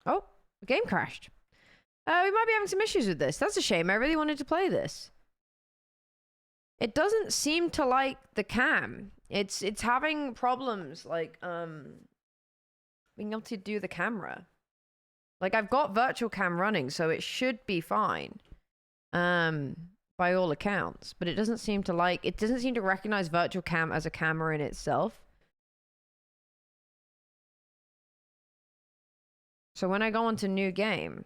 Oh, the game crashed. We might be having some issues with this. That's a shame. I really wanted to play this. It doesn't seem to like the cam. It's having problems like being able to do the camera. Like I've got virtual cam running, so it should be fine. By all accounts, but it doesn't seem to recognize virtual cam as a camera in itself. So when I go into new game,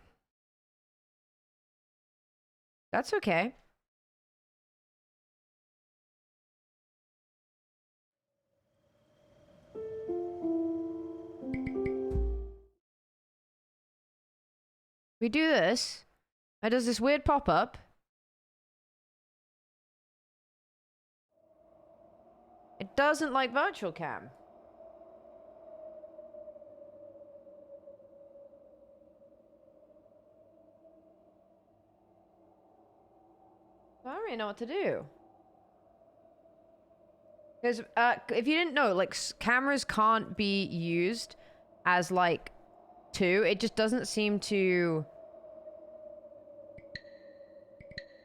that's okay. We do this. It does this weird pop-up. It doesn't like virtual cam. I don't really know what to do. Because if you didn't know, like cameras can't be used as like two. It just doesn't seem to.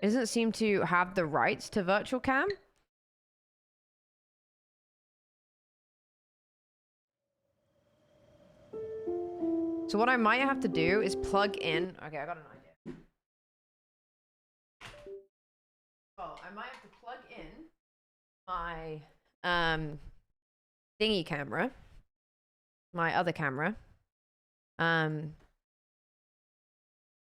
It doesn't seem to have the rights to virtual cam. So what I might have to do is plug in. Okay, I got an idea. Oh, I might have to plug in my thingy camera, my other camera. No,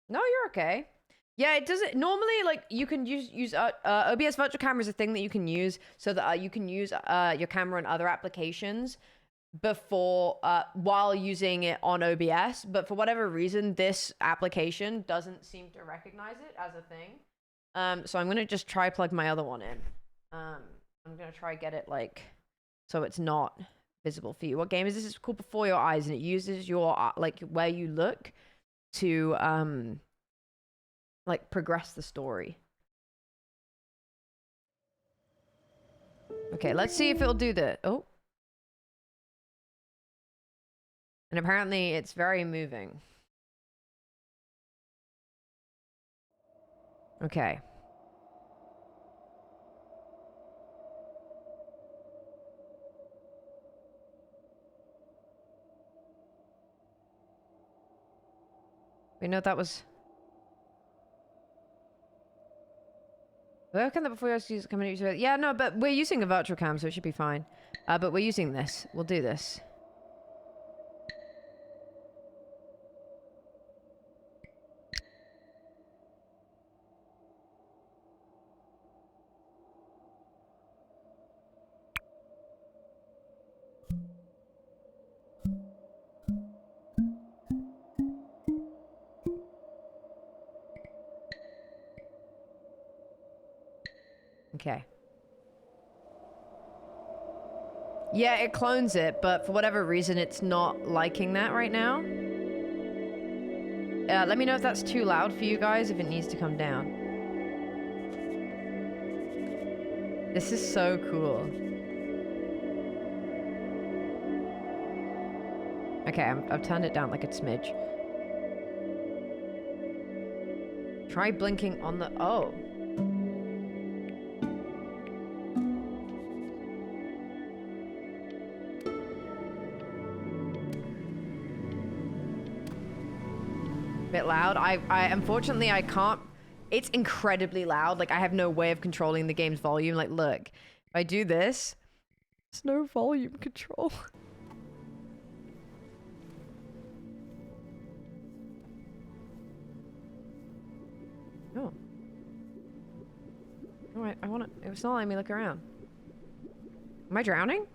you're okay. Yeah, it doesn't normally like you can use OBS virtual camera is a thing that you can use so that you can use your camera in other applications before while using it on OBS, but for whatever reason this application doesn't seem to recognize it as a thing. So I'm gonna just try plug my other one in. I'm gonna try get it like so it's not visible for you. What game is this? It's called Before Your Eyes, and it uses your like where you look to like progress the story. Okay, let's see if it'll do that. Oh. And apparently it's very moving. Okay. We know that was. Where can the before you use coming into it? Yeah, no, but we're using a virtual cam, so it should be fine. But we're using this. We'll do this. Okay. Yeah, it clones it, but for whatever reason, it's not liking that right now. Let me know if that's too loud for you guys, if it needs to come down. This is so cool. Okay, I've turned it down like a smidge. Try blinking on the... Oh. Bit loud. I unfortunately I can't. It's incredibly loud. Like I have no way of controlling the game's volume. Like look, if I do this, there's no volume control. Oh. Oh, I want to. It's not letting me look around. Am I drowning?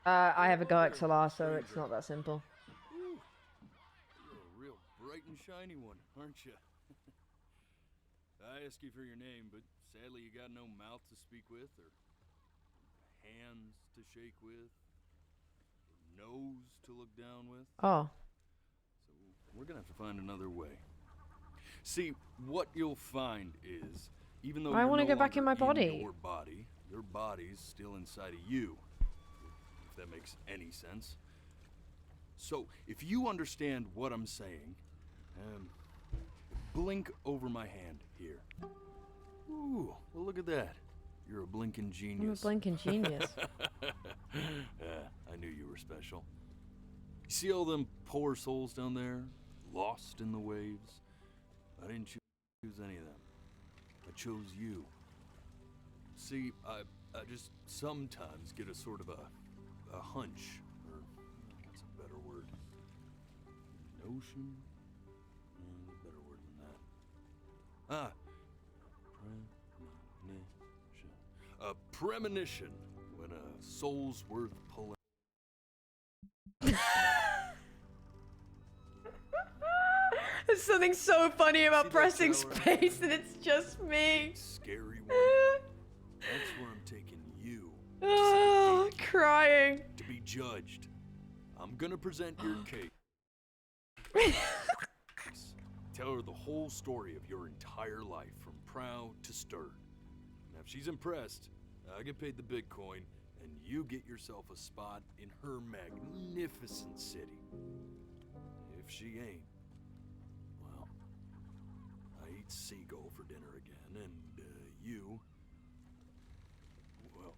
I have a Go XLR, so it's not that simple. Ooh, you're a real bright and shiny one, aren't you? I ask you for your name, but sadly you got no mouth to speak with, or hands to shake with, or nose to look down with. Oh. So we're gonna have to find another way. See, what you'll find is, even though I you're want to no go back in my longer body. your body's still inside of you. If that makes any sense. So, if you understand what I'm saying, blink over my hand here. Ooh, well, look at that. You're a blinking genius. I'm a blinking genius. I knew you were special. You see all them poor souls down there, lost in the waves? I didn't choose any of them. I chose you. See, I just sometimes get a sort of a hunch, or what's a better word? Notion? A better word than that. Premonition. A premonition when a soul's worth pulling. There's something so funny about See that pressing tower? space and it's just me. Scary one. That's where I'm taking you. Oh, crying. To be judged. I'm gonna present your case. Tell her the whole story of your entire life, from proud to stern. Now, if she's impressed, I get paid the Bitcoin, and you get yourself a spot in her magnificent city. If she ain't, well, I eat seagull for dinner again, and you, well,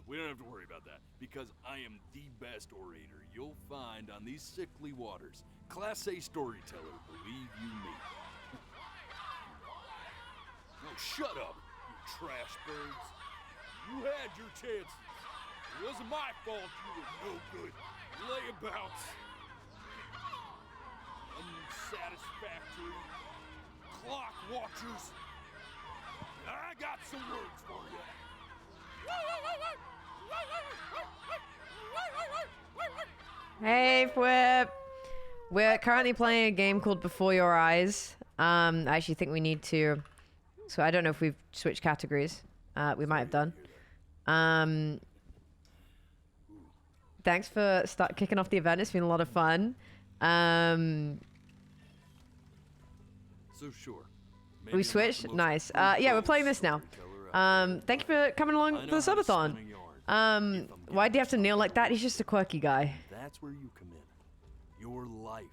we don't have to worry about that, because I am the best orator you'll find on these sickly waters. Class A storyteller, believe you me. No, shut up, you trash birds. You had your chances. It wasn't my fault you were no good. Layabouts. Unsatisfactory. Clock watchers. I got some words for you. Hey, Whip. We're currently playing a game called Before Your Eyes. I actually think we need to. So I don't know if we've switched categories. We might have done. Thanks for kicking off the event. It's been a lot of fun. So sure. We switched? Nice. Yeah, we're playing this now. Thank you for coming along for the Soup-A-Thon. Why'd you have to kneel like that? He's just a quirky guy. That's where you come in. Your life.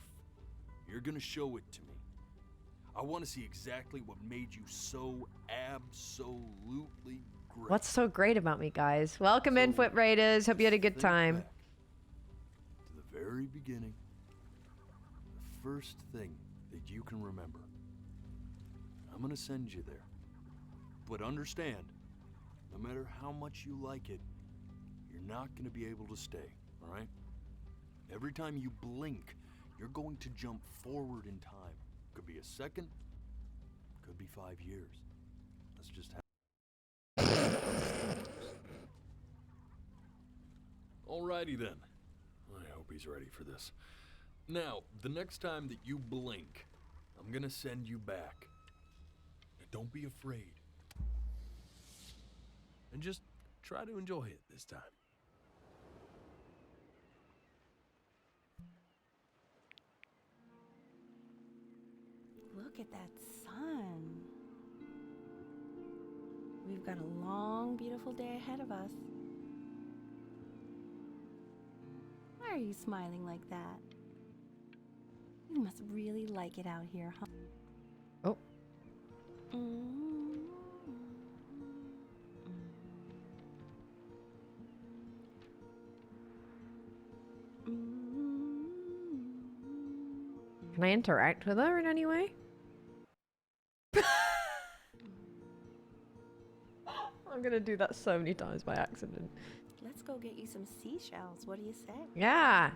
You're gonna show it to me. I want to see exactly what made you so absolutely great. What's so great about me, guys? Welcome in, Foot Raiders. Hope you had a good Think time. back to the very beginning. The first thing that you can remember. I'm gonna send you there. But understand, no matter how much you like it, you're not gonna be able to stay, all right? Every time you blink, you're going to jump forward in time. Could be a second, could be 5 years. That's just how. Alrighty then. I hope he's ready for this. Now, the next time that you blink, I'm gonna send you back. And don't be afraid. And just try to enjoy it this time. Look at that sun. We've got a long, beautiful day ahead of us. Why are you smiling like that? You must really like it out here, huh? Oh. Can I interact with her in any way? I'm gonna do that so many times by accident. Let's go get you some seashells. What do you say? Yeah.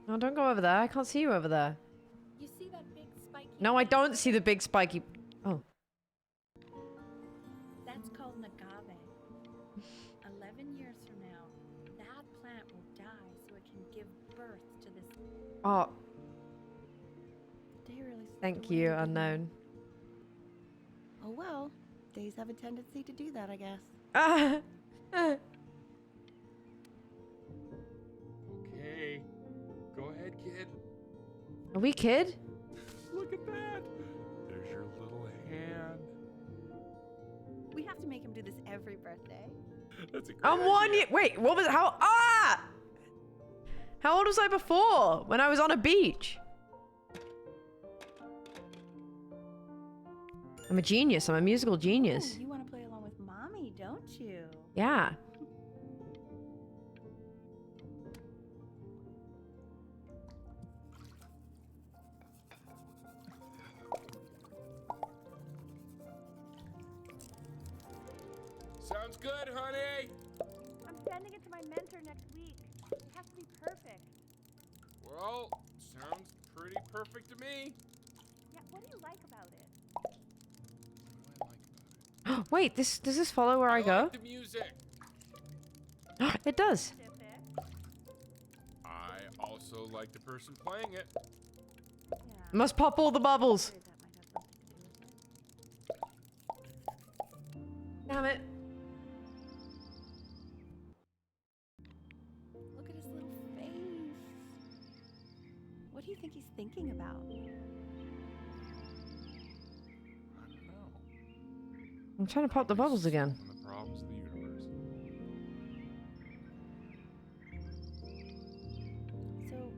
No, don't go over there. I can't see you over there. You see that big spiky? No, I don't see the big spiky. Oh. That's called an agave. 11 years from now, that plant will die so it can give birth to this. Oh, Day really slipped thank away, you, didn't it? unknown. Oh well, days have a tendency to do that, I guess. Okay. Kid, Are we kid? look at that. There's your little hand. We have to make him do this every birthday. That's a great I'm 1 idea. year. Wait, what was how? How old was I before? When I was on a beach? I'm a genius. I'm a musical genius. Ooh, you want to play along with mommy, don't you? Yeah. Sounds good, honey. I'm sending it to my mentor next week. It has to be perfect. Well, sounds pretty perfect to me. Yeah, what do you like about it? What do I like about it? Wait, does this follow where I go? like the music. It does. Specific. I also like the person playing it. Yeah. Must pop all the bubbles. That might have something to do with it. Damn it. Look at his little face. What do you think he's thinking about? I don't know. I'm trying to pop the bubbles again. Solving the problems of the universe. So,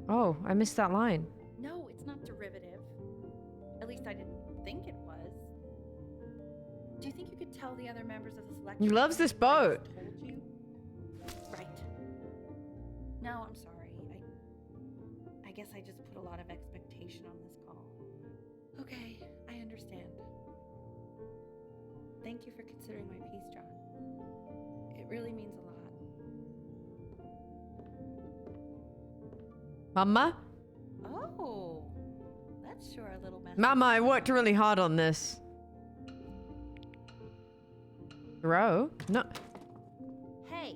Oh, I missed that line. no, it's not derivative. At least I didn't think it was. Do you think you could tell the other members of the selection? He loves this committee I boat. just told you? Right. No, I'm sorry. I guess I just put a lot of expectation on this call. Okay, I understand. Thank you for considering my piece, John. It really means a lot. Mama? Oh, that's sure a little messy. Mama, I worked really hard on this. Bro? No. Hey,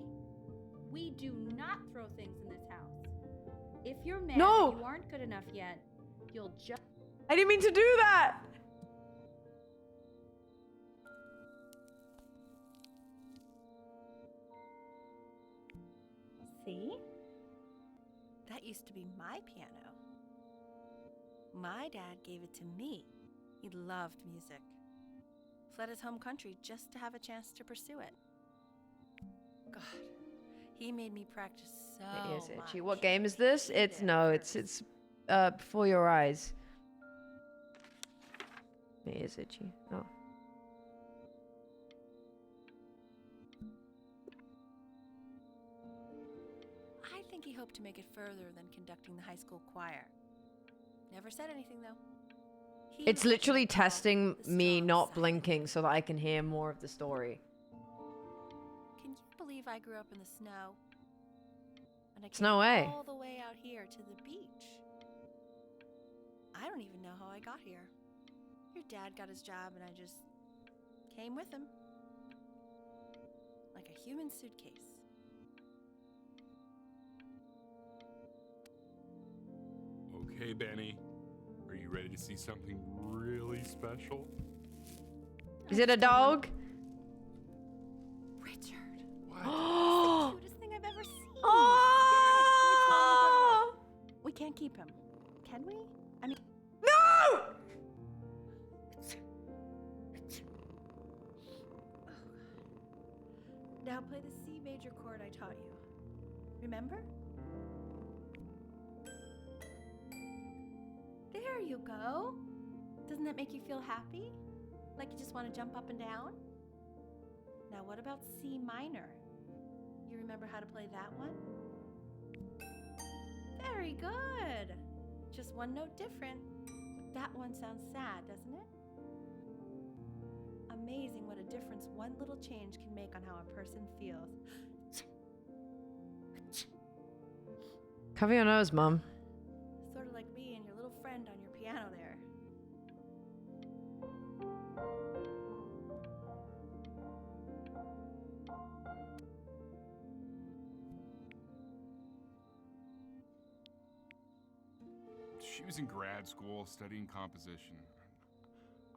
we do not throw things in this house. If you're mad No! that you aren't good enough yet, you'll just... I didn't mean to do that. See? That used to be my piano. My dad gave it to me. He loved music. Fled his home country just to have a chance to pursue it. God, he made me practice so It is itchy. much. What game is this? Hated It's it no, at it's first. before your eyes. It is itchy. Oh. I think he hoped to make it further than conducting the high school choir. Never said anything, though. He It's was literally what you call testing the me strong not side. blinking so that I can hear more of the story. Can you believe I grew up in the snow? And I It's no way. all the way out here to the beach. I don't even know how I got here. Your dad got his job and I just came with him. Like a human suitcase. Okay, Benny. Are you ready to see something really special? Is it a dog? Richard. What? Oh! Cutest thing I've ever seen. Oh! We can't keep him. Can we? I mean, No! now play the C major chord I taught you. Remember? There you go. Doesn't that make you feel happy? Like you just want to jump up and down? Now what about C minor? You remember how to play that one? Very good. Just one note different. But that one sounds sad, doesn't it? Amazing what a difference one little change can make on how a person feels. Cover your nose, Mom. Sort of like me and your little friend on your piano there. She was in grad school studying composition.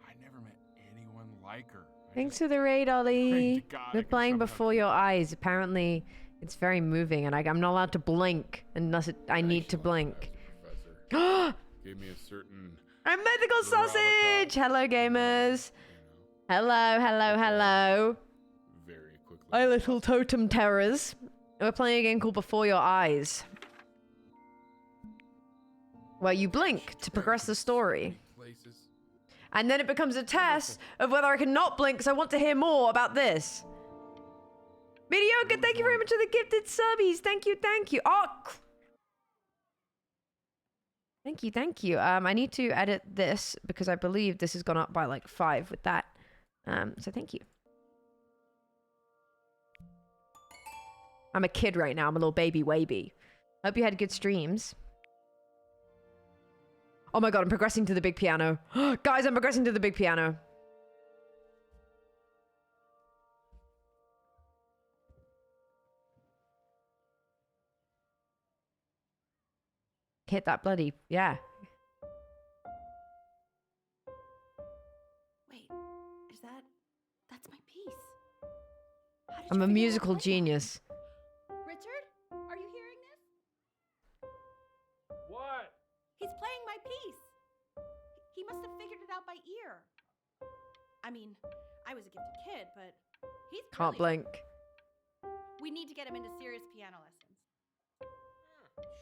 I never met anyone like her. Thanks for the raid, Ollie. God, I We're can playing somehow before keep your up. eyes. Apparently, It's very moving, and I'm not allowed to blink unless I need to blink. Professor. Gave me a certain I'm mythical sausage! Hello, gamers. you know, Hello. very quickly. Hi, little totem terrors. We're playing a game called Before Your Eyes, where you blink to progress the story. Places. And then it becomes a test of whether I can not blink, so I want to hear more about this. Mediocre, thank you very much for the gifted subbies. Thank you. Oh, thank you. I need to edit this because I believe this has gone up by like 5 with that. So thank you. I'm a kid right now. I'm a little baby wavy. Hope you had good streams. Oh my god, I'm progressing to the big piano. Guys, I'm progressing to the big piano. Hit that bloody, yeah. Wait, that's my piece. How did I'm you a figure out musical to play that? genius. Richard, are you hearing this? What? He's playing my piece. He must have figured it out by ear. I mean, I was a gifted kid, but he's Can't brilliant. blink. We need to get him into serious piano lessons.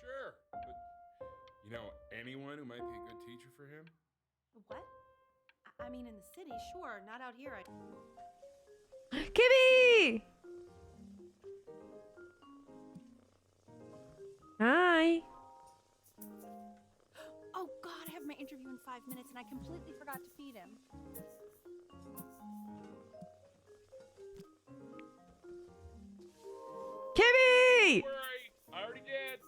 Sure. But, you know, anyone who might be a good teacher for him? What? I mean, in the city, sure. Not out here. Kibby! Hi. Oh, God, I have my interview in 5 minutes, and I completely forgot to feed him. Kibby! I already did.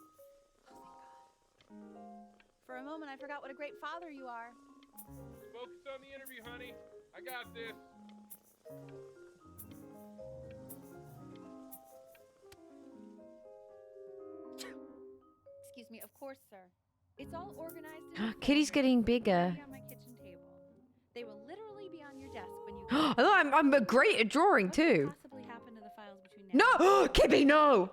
For a moment, I forgot what a great father you are. Focus on the interview, honey. I got this. Excuse me, of course, sir. It's all organized. in a Kitty's folder getting bigger. right on my kitchen table. They will literally be on your desk when you. Although I'm great at drawing What could too. possibly happen to the files between now? No! Kibby, no!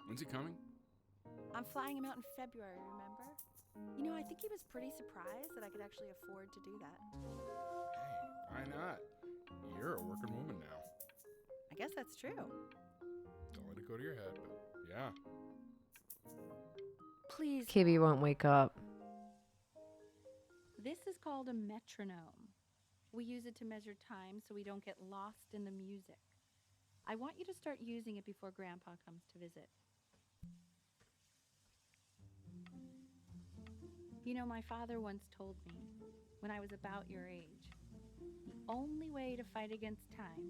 When's he coming? I'm flying him out in February. Remember? You know, I think he was pretty surprised that I could actually afford to do that. Hey, why not? You're a working woman now. I guess that's true. Don't let it go to your head, but yeah. Please. Kibby won't wake up. This is called a metronome. We use it to measure time so we don't get lost in the music. I want you to start using it before Grandpa comes to visit. You know, my father once told me, when I was about your age, the only way to fight against time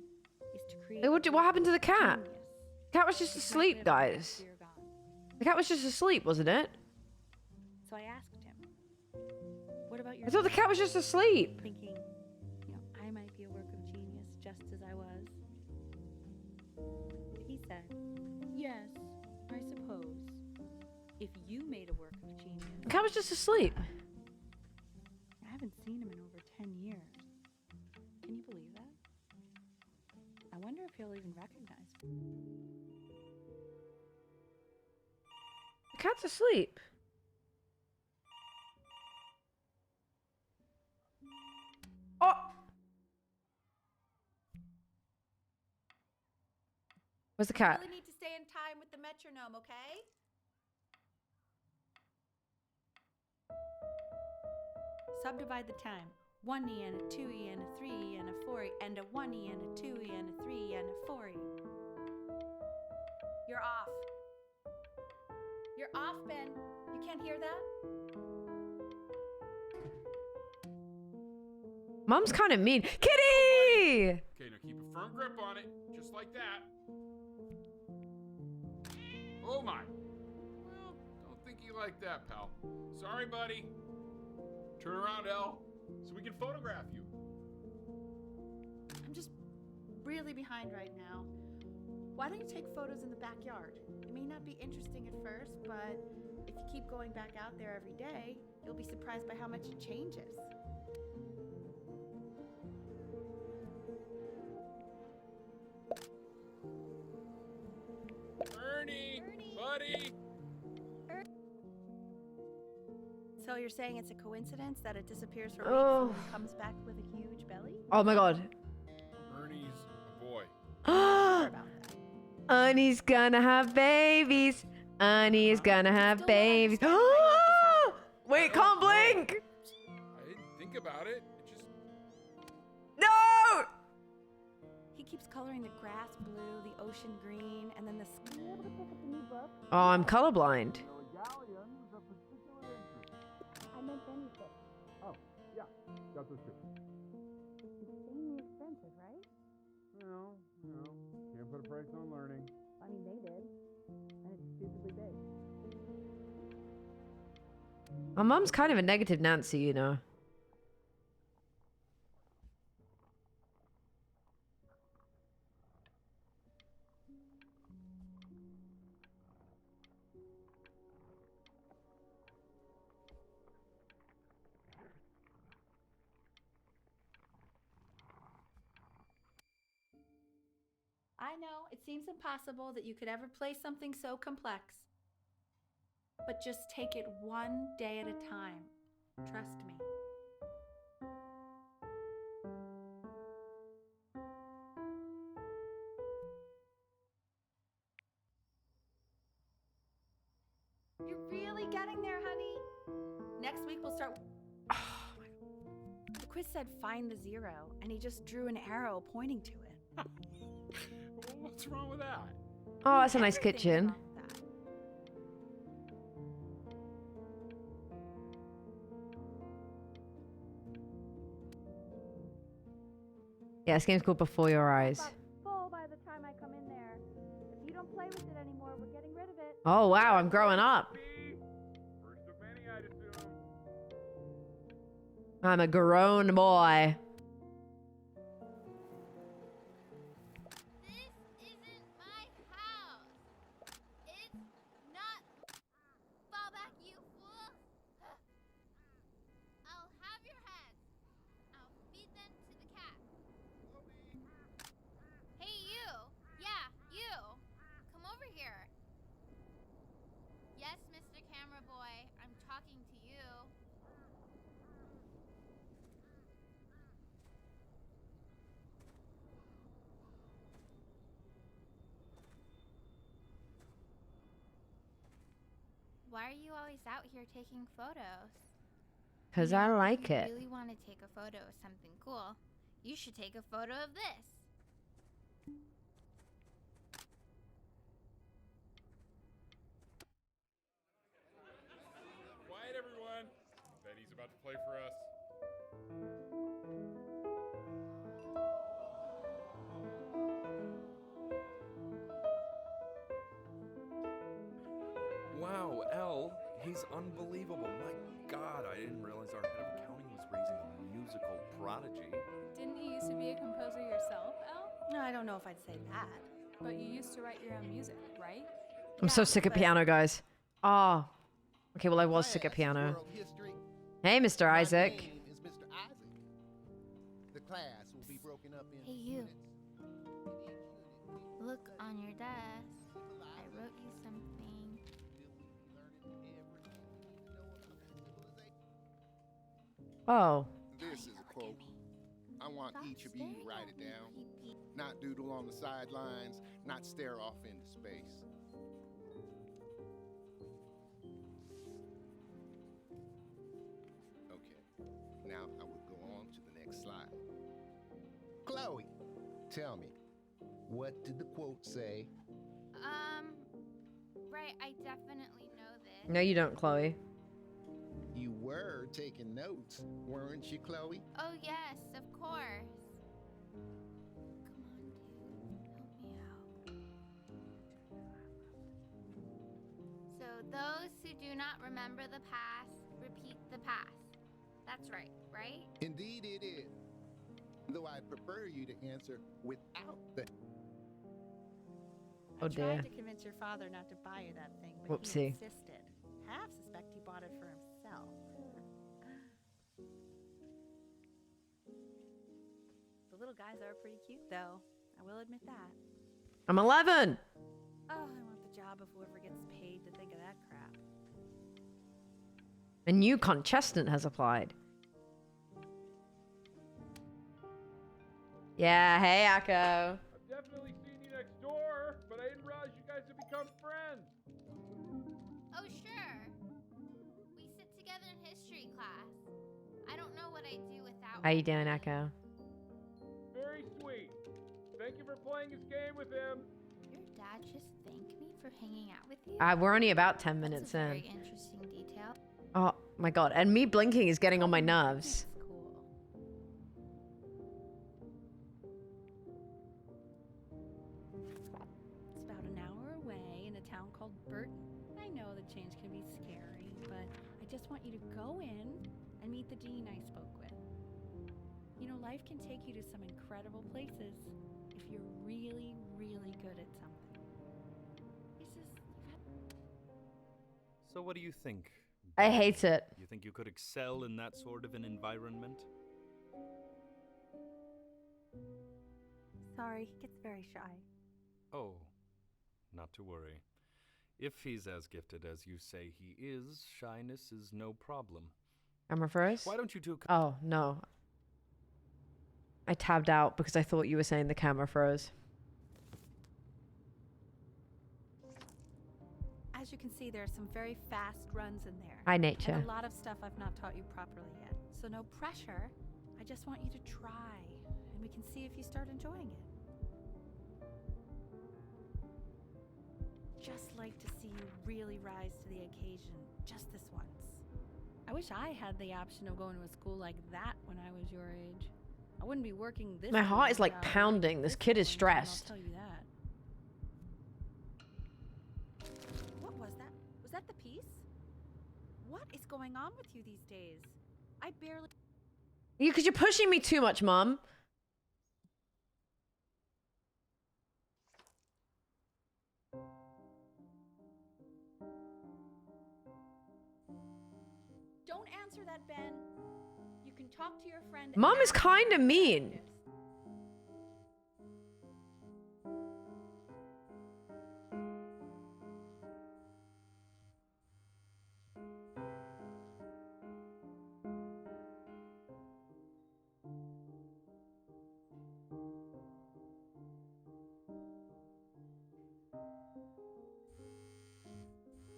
is to create. Hey, what happened to the cat? genius. The cat was just It's not asleep, living after guys. you're gone. The cat was just asleep, wasn't it? So I asked him, what about your I thought the cat was just asleep. thinking, you know, I might be a work of genius just as I was. He said, yes, I suppose. If you made a work of genius. The cat was just asleep. I haven't seen him in over 10 years. Can you believe that? I wonder if he'll even recognize me. The cat's asleep. Oh! Where's the cat? You really need to stay in time with the metronome, okay? Subdivide the time. 1E and a 2E and a 3E and a 4E and a 1E and a 2E and a 3E and a 4E. You're off. You're off, Ben. You can't hear that? Mom's kind of mean. Kitty! Okay, now keep a firm grip on it, just like that. Oh my. Well, don't think you like that, pal. Sorry, buddy. Turn around, Elle, so we can photograph you. I'm just really behind right now. Why don't you take photos in the backyard? It may not be interesting at first, but if you keep going back out there every day, you'll be surprised by how much it changes. buddy. So you're saying it's a coincidence that it disappears for Oh. weeks and then comes back with a huge belly? Oh my god. Ernie's a boy. Sure about that. Ernie's gonna have babies. Ernie's gonna have Still don't babies. understand why you let this happen. Wait, can't blink. I didn't think about it. It just No. He keeps coloring the grass blue, the ocean green, and then the sky. Are you able to pick up the new book? Oh, I'm colorblind. I meant anything. Oh, yeah, that's what's true. Insanely expensive, right? No, can't put a price on learning. I mean, they did. And it's stupidly big. My mum's kind of a negative Nancy, you know. I know, it seems impossible that you could ever play something so complex. But just take it one day at a time. Trust me. You're really getting there, honey. Next week we'll start. The quiz said find the zero, and he just drew an arrow pointing to it. Well, what's wrong with that? Oh, that's a nice Everything's kitchen. wrong with that. Yeah, this game's called Before Your Eyes. About full by the time I come in there. If you don't play with it anymore, we're getting rid of it. Oh wow, I'm growing up. First of many, I'd assume. I'm a grown boy. This isn't my house. It's not. Fall back, you fool. I'll have your heads. I'll feed them to the cat. Hey, you. Yeah, you. Come over here. Yes, Mr. Camera Boy. I'm talking to you. Why are you always out here taking photos? Cause You I know, like if you it. really want to take a photo of something cool, you should take a photo of this. Quiet, everyone. Betty's about to play for us. Wow, Elle, he's unbelievable. My God, I didn't realize our head of accounting was raising a musical prodigy. Didn't you used to be a composer yourself, Elle? No, I don't know if I'd say that. But you used to write your own music, right? I'm so Yeah, sick of but- piano, guys. Oh. Okay, well I was sick of Class, piano. World History. Hey, Mr. My Isaac. name is Mr. Isaac. The class will be broken up into Hey, you. units. Look on your desk. I wrote you something. Oh. This is a quote. I want Stop each of you to staring write at it me, down. creepy. Not doodle on the sidelines, not stare off into space. Okay, now I will go on to the next slide. Chloe, tell me, what did the quote say? Right, I definitely know this. No, you don't, Chloe. You were taking notes, weren't you, Chloe? Oh, yes, of course. Come on, dude. Help me out. So, those who do not remember the past, repeat the past. That's right, right? Indeed it is. Though I prefer you to answer without the... Oh I dear. tried to convince your father not to buy you that thing, but Whoopsie. he insisted. Half suspect he bought it for himself. The little guys are pretty cute, though. I will admit that. I'm 11. Oh, I want the job of whoever gets paid A new contestant has applied. Yeah, hey, Akko. I've definitely seen you next door, but I didn't realize you guys had become friends. Oh, sure. We sit together in history class. I don't know what I'd do without How you him. doing, Akko? Very sweet. Thank you for playing this game with him. Your dad just thanked me for hanging out with you? We're only about 10 minutes That's a very in. interesting detail. Oh my god, and me blinking is getting on my nerves. That's cool. It's about an hour away in a town called Burton. I know the change can be scary, but I just want you to go in and meet the dean I spoke with. You know, life can take you to some incredible places if you're really, really good at something. It's just, So what do you think? I hate it. You think you could excel in that sort of an environment? sorry, he gets very shy. Oh, not to worry. If he's as gifted as you say he is, shyness is no problem. Camera froze? Why don't you two Oh, no. I tabbed out because I thought you were saying the camera froze. As you can see, there are some very fast runs in there. Hi, nature. And a lot of stuff I've not taught you properly yet. So no pressure. I just want you to try, and we can see if you start enjoying it. Just like to see you really rise to the occasion, just this once. I wish I had the option of going to a school like that when I was your age. I wouldn't be working this. My heart is many like hours pounding. This kid is time, stressed. I'll tell you that. What was that? Was that the piece? What is going on with you these days? I barely. Because you're pushing me too much, Mom. Don't answer that, Ben. You can talk to your friend. Mom is after kind of your mean. objectives.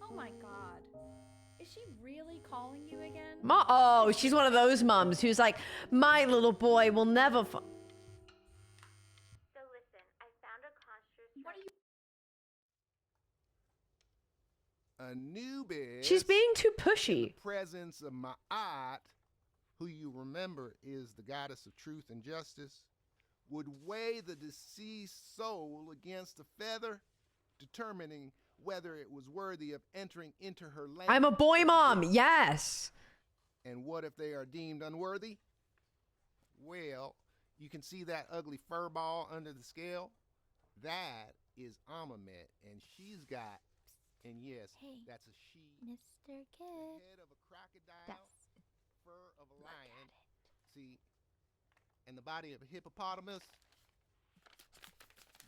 Oh my God. Is she really calling you again? Oh, she's one of those moms who's like, my little boy will never. So listen, I found a construct. What are you? Anubis. She's being too in pushy. the presence of Ma'at, who you remember is the goddess of truth and justice, would weigh the deceased soul against a feather, determining whether it was worthy of entering into her land. I'm a boy mom. Yes. And what if they are deemed unworthy? Well, you can see that ugly fur ball under the scale? That is Amamet, and she's got, and yes, Hey, that's a she, Mr. the Kid. head of a crocodile, That's fur of a lion, see, and the body of a hippopotamus,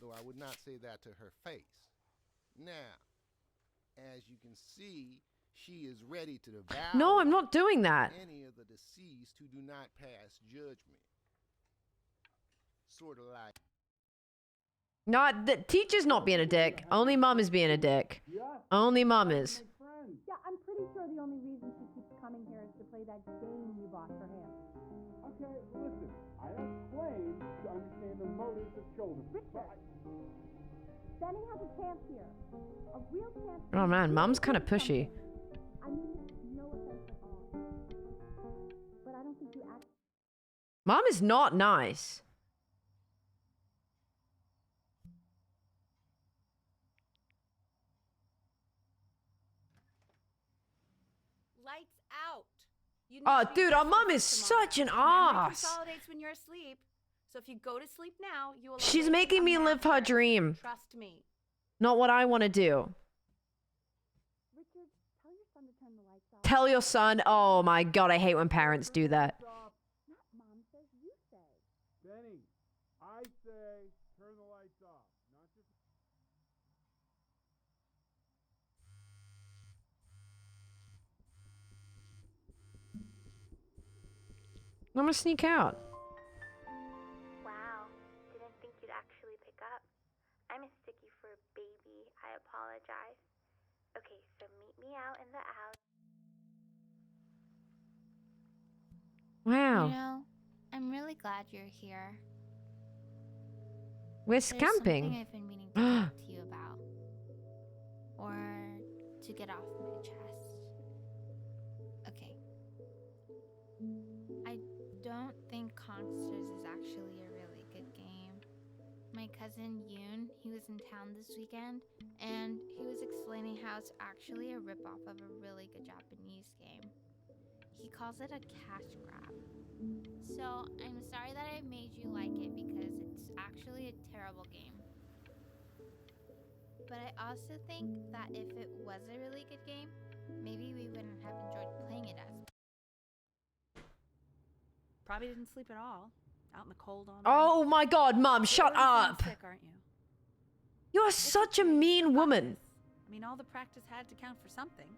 though I would not say that to her face. Now, as you can see, she is ready to devour No, I'm not doing that. any of the deceased who do not pass judgment. Sort of like, No, the teacher's not being a dick. Only mom is being a dick. Only mom is. Yeah, I'm pretty sure the only reason she keeps coming here is to play that game you bought for him. Okay, listen, I don't claim to understand the motives of children. Richard, Benny has a chance here. A real chance. Oh man, to mom's do kind of pushy. something. I mean, no offense at all. But I don't think you act. Mom is not nice. Lights out. You Oh, need to be dude, our rested mom is tomorrow. such an Memory ass. consolidates when you're asleep. So if you go to sleep now, you will. She's awaken making a me live her master. dream. Trust me. Not what I want to do. Richard, tell your son to turn the lights off. Tell your son. Oh my god, I hate when parents do that. Not mom says, you say. Benny, I say turn the lights off. Not just. I'm gonna sneak out. Wow, didn't think you'd actually pick up. I mistook you for a baby. I apologize. Okay, so meet me out in the alley. Wow. You know, I'm really glad you're here. We're There's something camping. I've been meaning to talk to you about. Or to get off my chest. Okay. I don't think Consters is actually a really good game. My cousin Yoon, he was in town this weekend, and he was explaining how it's actually a ripoff of a really good Japanese game. He calls it a cash grab. So, I'm sorry that I made you like it because it's actually a terrible game. But I also think that if it was a really good game, maybe we wouldn't have enjoyed playing it as much. Probably didn't sleep at all. Out in the cold all night. Oh my god, Mum, You're shut already feeling up. sick, aren't you? You're It's such a okay, you mean got woman. this. I mean, all the practice had to count for something.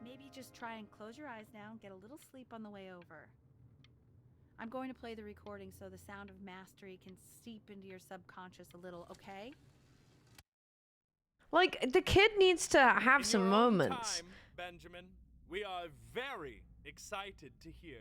Maybe just try and close your eyes now and get a little sleep on the way over. I'm going to play the recording so the sound of mastery can seep into your subconscious a little, okay? Like, the kid needs to have In some your own moments. time, Benjamin, we are very excited to hear.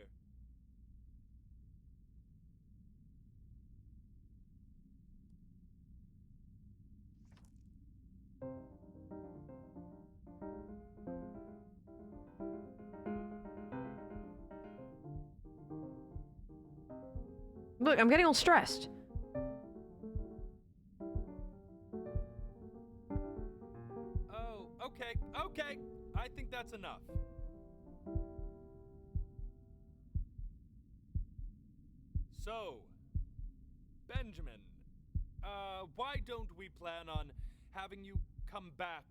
Look, I'm getting all stressed. Oh, okay, okay. I think that's enough. So, Benjamin, why don't we plan on having you come back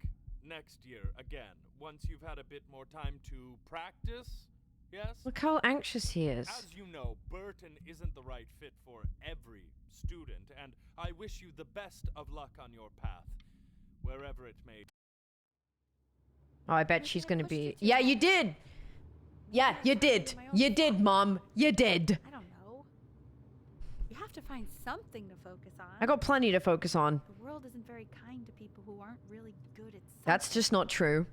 next year again, once you've had a bit more time to practice? Yes? Look how anxious he is. As you know, Burton isn't the right fit for every student, and I wish you the best of luck on your path, wherever it may. Oh, I bet Maybe she's I gonna pushed be. you too Yeah, you much. did. Yeah, you did. You did, Mom. You did. I don't know. You have to find something to focus on. I got plenty to focus on. The world isn't very kind to people who aren't really good at something. That's just not true.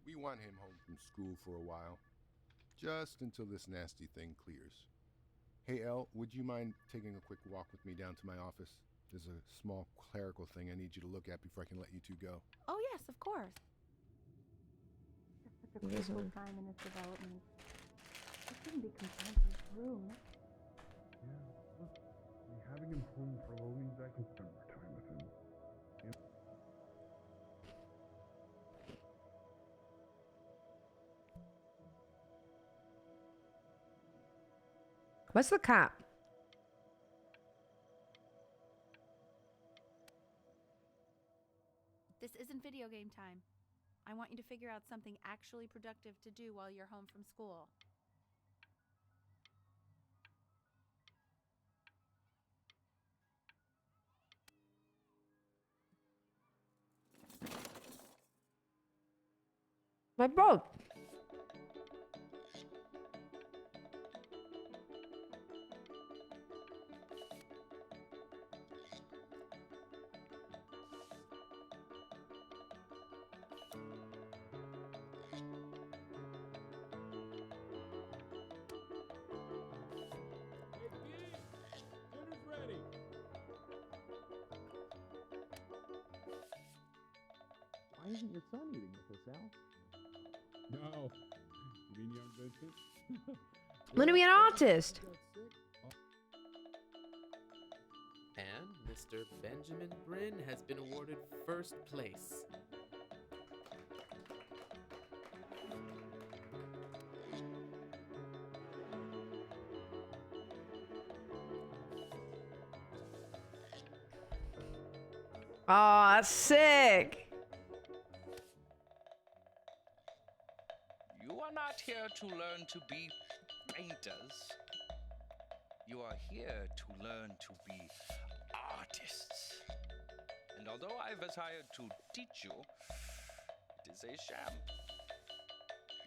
We want him home from school for a while, just until this nasty thing clears. Hey, Elle, would you mind taking a quick walk with me down to my office? There's a small clerical thing I need you to look at before I can let you two go. Oh, yes, of course. Such a critical time in its development. It shouldn't be confined to his room. Yeah, look, having him home for a while means I can spend more time with him. Where's the cat? This isn't video game time. I want you to figure out something actually productive to do while you're home from school. My boat. Dinner's ready. Why isn't your son eating with us, Al? No. You mean young Vincent? Let me be an artist. And Mr. Benjamin Bryn has been awarded first place. Aw, sick. You are not here to learn to be painters. You are here to learn to be artists. And although I was hired to teach you, it is a sham.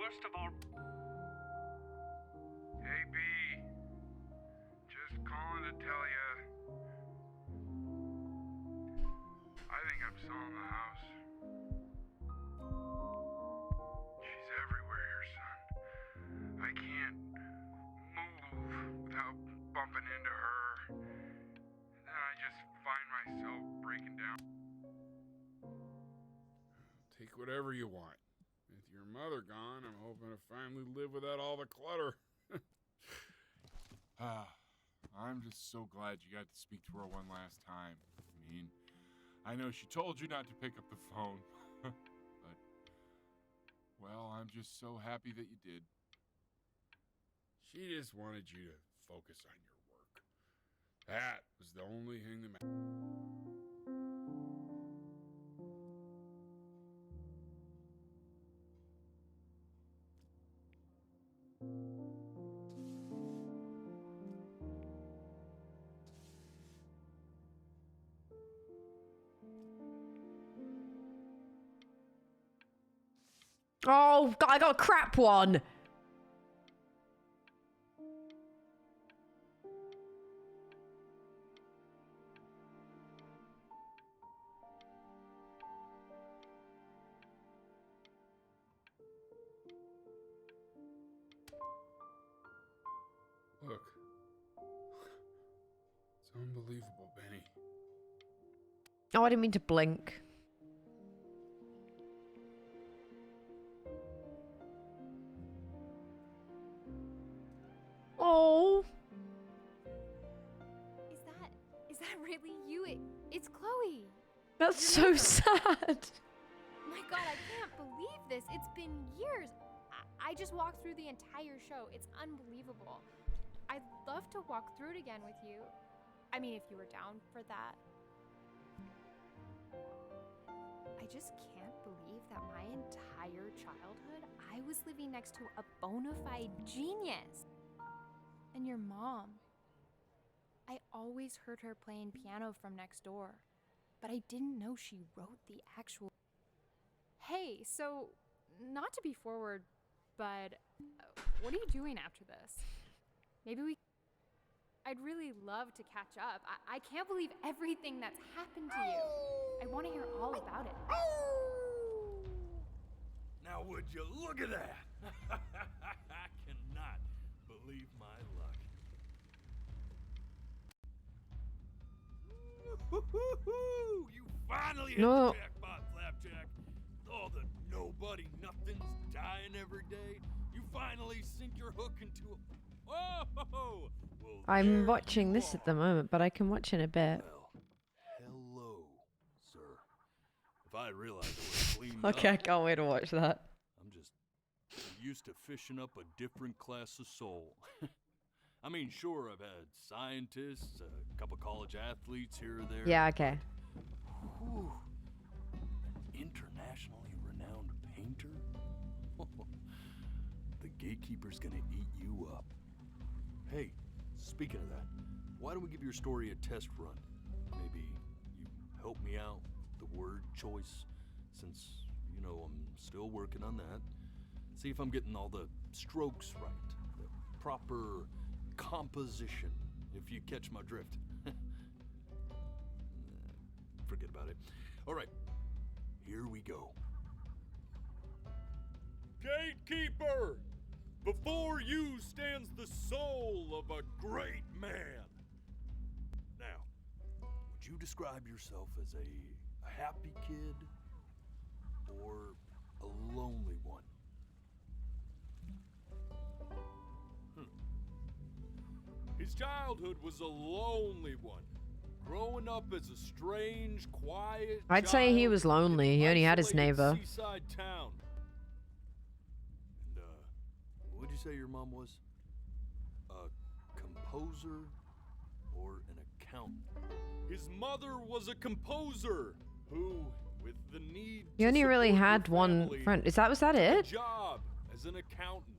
worst of all. Hey, B. Just calling to tell you. I think I'm selling the house. She's everywhere here, son. I can't move without bumping into her. And then I just find myself breaking down. Take whatever you want. With your mother gone, I'm hoping to finally live without all the clutter. I'm just so glad you got to speak to her one last time. I mean, I know she told you not to pick up the phone, but, well, I'm just so happy that you did. She just wanted you to focus on your work. That was the only thing that mattered. Oh, God, I got a crap one. Look. It's unbelievable, Benny. Oh, I didn't mean to blink. Oh. Is that really you? It's Chloe. That's so sad. My God, I can't believe this. It's been years. I just walked through the entire show. It's unbelievable. I'd love to walk through it again with you. I mean, if you were down for that. I just can't believe that my entire childhood, I was living next to a bona fide genius. And your mom. I always heard her playing piano from next door, but I didn't know she wrote the actual. Hey, so, not to be forward, but what are you doing after this? Maybe I'd really love to catch up. I can't believe everything that's happened to you. I want to hear all about it. Now would you look at that? I cannot believe my luck. Woo-hoo-hoo-hoo! You finally hit the jackpot, Flapjack. All the nobody nothings dying every day. You finally sink your hook into a... Oh! Well, I'm watching this at the moment, but I can watch in a bit. hello, sir. If I realized I was cleaned Okay, I up, can't wait to watch that. I'm just used to fishing up a different class of soul. I mean, sure, I've had scientists, a couple college athletes here or there. Yeah, okay. Whew. Internationally renowned painter? The gatekeeper's gonna eat you up. Hey, speaking of that, why don't we give your story a test run? Maybe you help me out with the word choice, since, you know, I'm still working on that. See if I'm getting all the strokes right, the proper composition, if you catch my drift. Forget about it. All right, here we go. Gatekeeper! Before you stands the soul of a great man. Now, would you describe yourself as a happy kid or a lonely one? His childhood was a lonely one. Growing up as a strange, quiet I'd say he was lonely. He only had his neighbor. seaside town. And what'd you say your mom was? A composer or an accountant? His mother was a composer who, with the need He only really had one friend. Was that it? job as an accountant.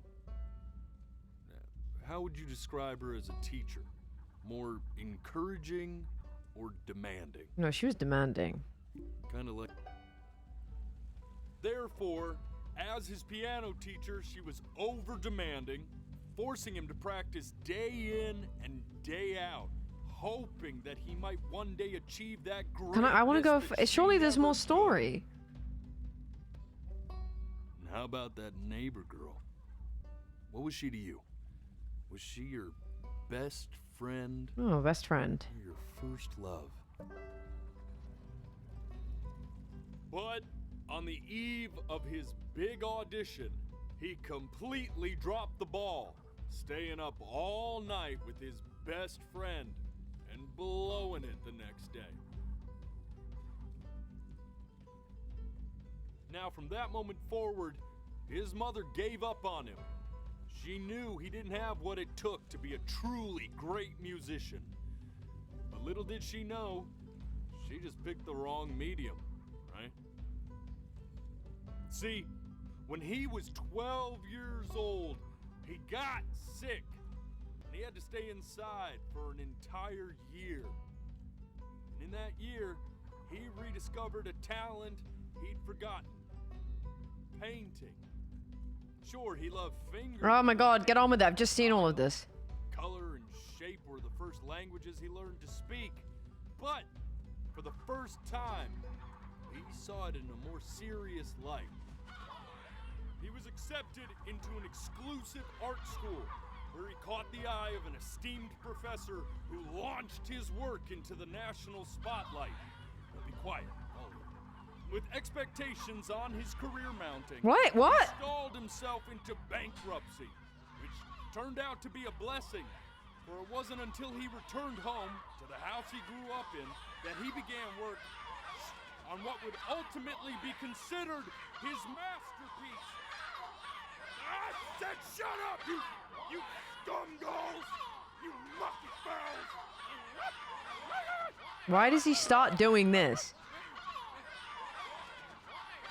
How would you describe her as a teacher? More encouraging or demanding? No, she was demanding. Kind of like... Therefore, As his piano teacher, she was over-demanding, forcing him to practice day in and day out, hoping that he might one day achieve that greatness. I want to go. that Surely she there's never more could. story. And how about that neighbor girl? What was she to you? Was she your best friend? Oh, best friend. Or your first love? But on the eve of his big audition, he completely dropped the ball, staying up all night with his best friend and blowing it the next day. Now, from that moment forward, his mother gave up on him. She knew he didn't have what it took to be a truly great musician. But little did she know, she just picked the wrong medium, right? See, when he was 12 years old, he got sick, and he had to stay inside for an entire year. And in that year, he rediscovered a talent he'd forgotten. Painting. Sure, he loved fingers. Oh my god, get on with that. I've just seen all of this. Color and shape were the first languages he learned to speak. But for the first time, he saw it in a more serious light. He was accepted into an exclusive art school where he caught the eye of an esteemed professor who launched his work into the national spotlight. Now be quiet, all of you. With expectations on his career mounting, What? he stalled himself into bankruptcy, which turned out to be a blessing, for it wasn't until he returned home to the house he grew up in that he began work on what would ultimately be considered his masterpiece. I said shut up, you scumballs! You mucky fowls! Why does he start doing this?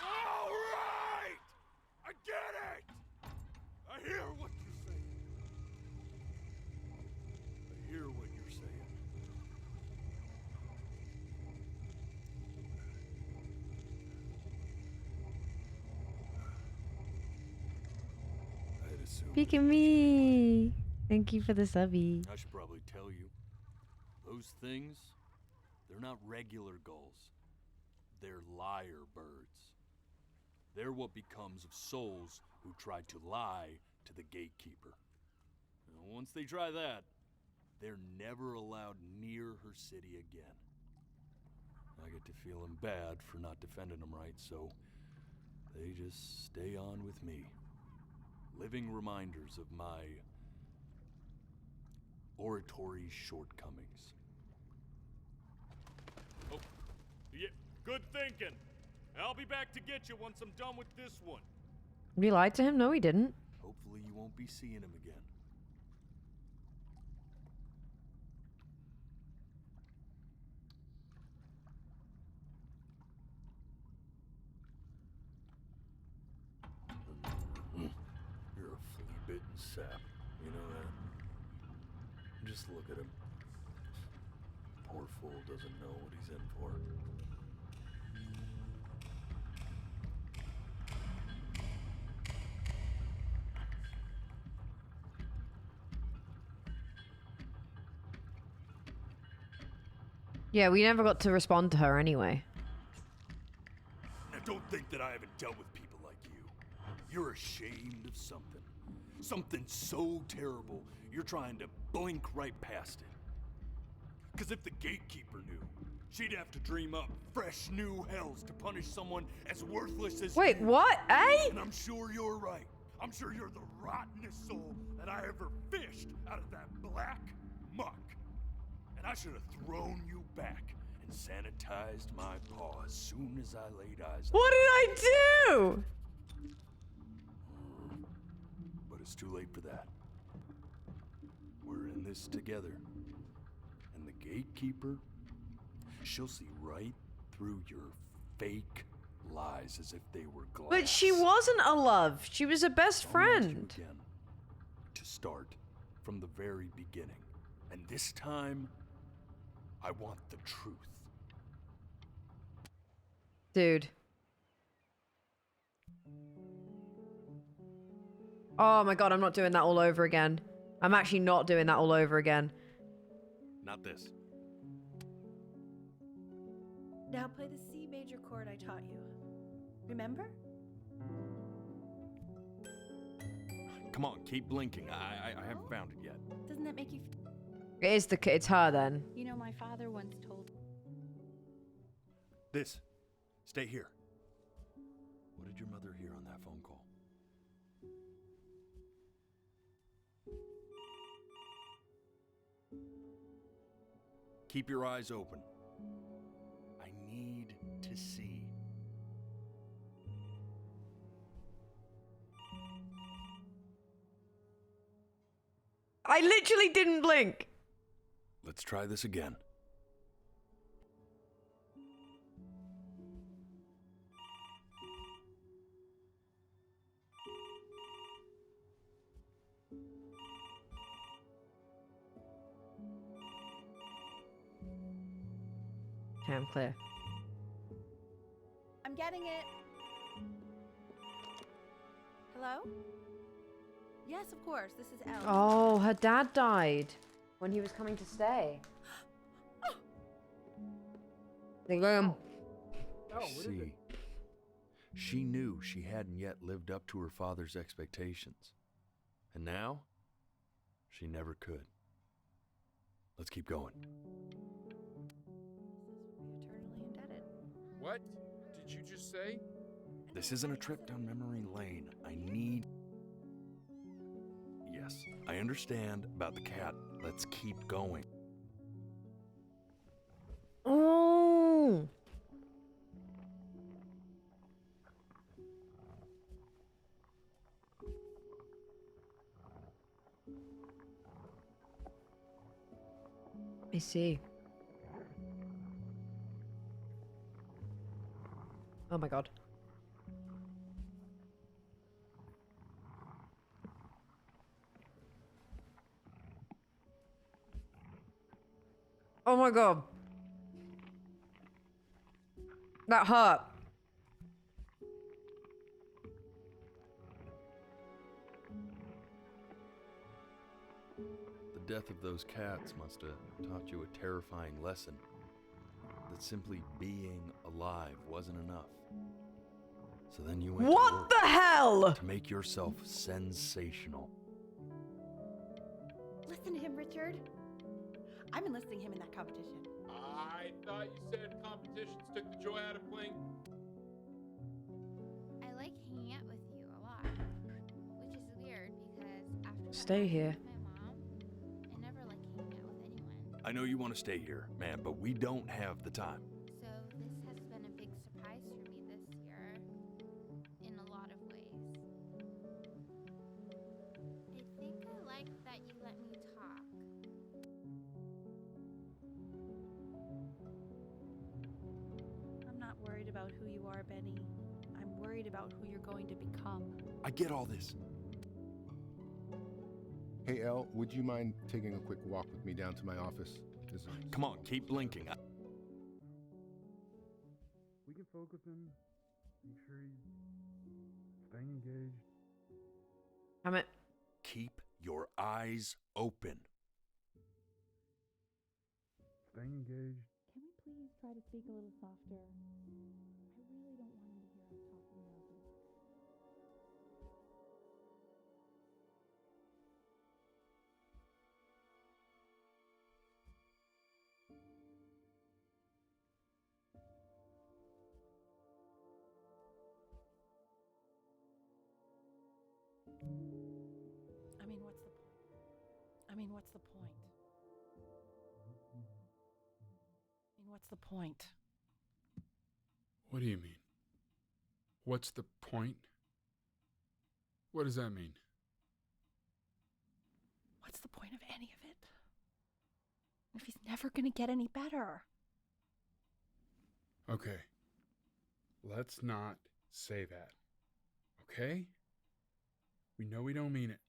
All right! I get it! I hear what you're saying. I hear what you're saying. I'd assume. Speak of me. Thank you for the subby. I should probably tell you. Those things, they're not regular gulls. They're lyre birds. They're what becomes of souls who try to lie to the gatekeeper. And once they try that, they're never allowed near her city again. I get to feeling bad for not defending them right, so they just stay on with me. Living reminders of my oratory shortcomings. Oh, yeah, good thinking. I'll be back to get you once I'm done with this one. We lied to him? No, he didn't. Hopefully you won't be seeing him again. You're a flea-bitten sap. You know that? Just look at him. Poor fool doesn't know what he's in for. Yeah, we never got to respond to her anyway. Now don't think that I haven't dealt with people like you. You're ashamed of something. Something so terrible, you're trying to blink right past it. Because if the gatekeeper knew, she'd have to dream up fresh new hells to punish someone as worthless as Wait, you. what? Eh? And I'm sure you're right. I'm sure you're the rottenest soul that I ever fished out of that black muck. And I should have thrown you back and sanitized my paw as soon as I laid eyes on What did I do? But it's too late for that. We're in this together. And the gatekeeper, she'll see right through your fake lies as if they were glass. But she wasn't a love. She was a best I'll ask you friend. again to start from the very beginning. And this time, I want the truth. Dude. Oh my god, I'm not doing that all over again. I'm actually not doing that all over again. Not this. Now play the C major chord I taught you. Remember? Come on, keep blinking. I haven't found it yet. Doesn't that make you... It's her then. You know, my father once told... This. Stay here. What did your mother hear on that phone call? Keep your eyes open. I need to see. I literally didn't blink. Let's try this again. Okay, I'm clear. I'm getting it. Hello? Yes, of course. This is Elle. Oh, her dad died when he was coming to stay. See, she knew she hadn't yet lived up to her father's expectations. And now, she never could. Let's keep going. Eternally indebted. What did you just say? This isn't a trip down memory lane. I need... Yes, I understand about the cat. Let's keep going. Oh. I see. Oh my god. Oh my god. That hurt. The death of those cats must have taught you a terrifying lesson. That simply being alive wasn't enough. So then you went to What work the hell? to make yourself sensational. Listen to him, Richard. I'm enlisting him in that competition. I thought you said competitions took the joy out of playing. I like hanging out with you a lot, which is weird because after Stay here. my mom, I never like hanging out with anyone. I know you want to stay here, man, but we don't have the time. So this has been a big surprise for me this year, in a lot of ways. I think I like that you let me talk. I'm not worried about who you are, Benny. I'm worried about who you're going to become. I get all this. Hey, Elle, would you mind taking a quick walk with me down to my office? Come on, keep blinking. We can focus him. Make sure he's staying engaged. Damn it. Keep your eyes open. Staying engaged. Can we please try to speak a little softer? I really don't want him to hear us talking loudly. What's the point? What's the point? What do you mean? What's the point? What does that mean? What's the point of any of it? If he's never gonna get any better. Okay. Let's not say that. Okay? We know we don't mean it.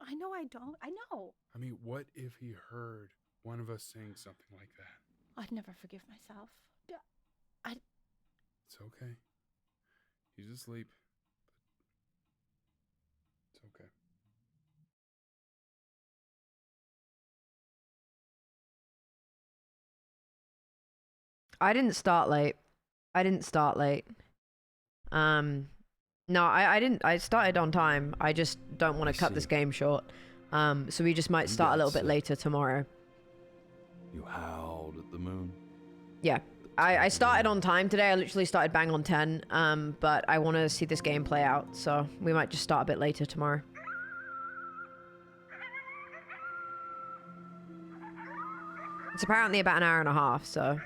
I know I don't. I know. I mean, what if he heard one of us saying something like that? I'd never forgive myself. It's okay. He's asleep. But it's okay. I didn't start late. I didn't start late. No, I didn't. I started on time. I just don't want to cut this game short. So we just might You start a got little bit sick. later tomorrow. You howled at the moon. Yeah. I started on time today. I literally started bang on 10. But I want to see this game play out, so we might just start a bit later tomorrow. It's apparently about an hour and a half, so.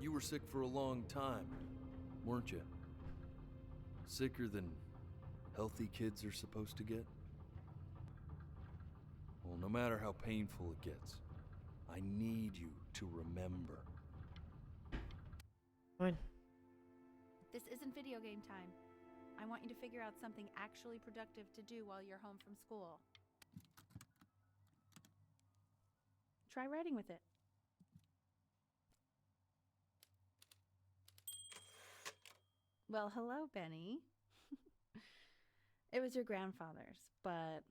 You were sick for a long time, weren't you? Sicker than healthy kids are supposed to get? Well, no matter how painful it gets, I need you to remember. Fine. This isn't video game time. I want you to figure out something actually productive to do while you're home from school. Try writing with it. Well, hello, Benny. It was your grandfather's, but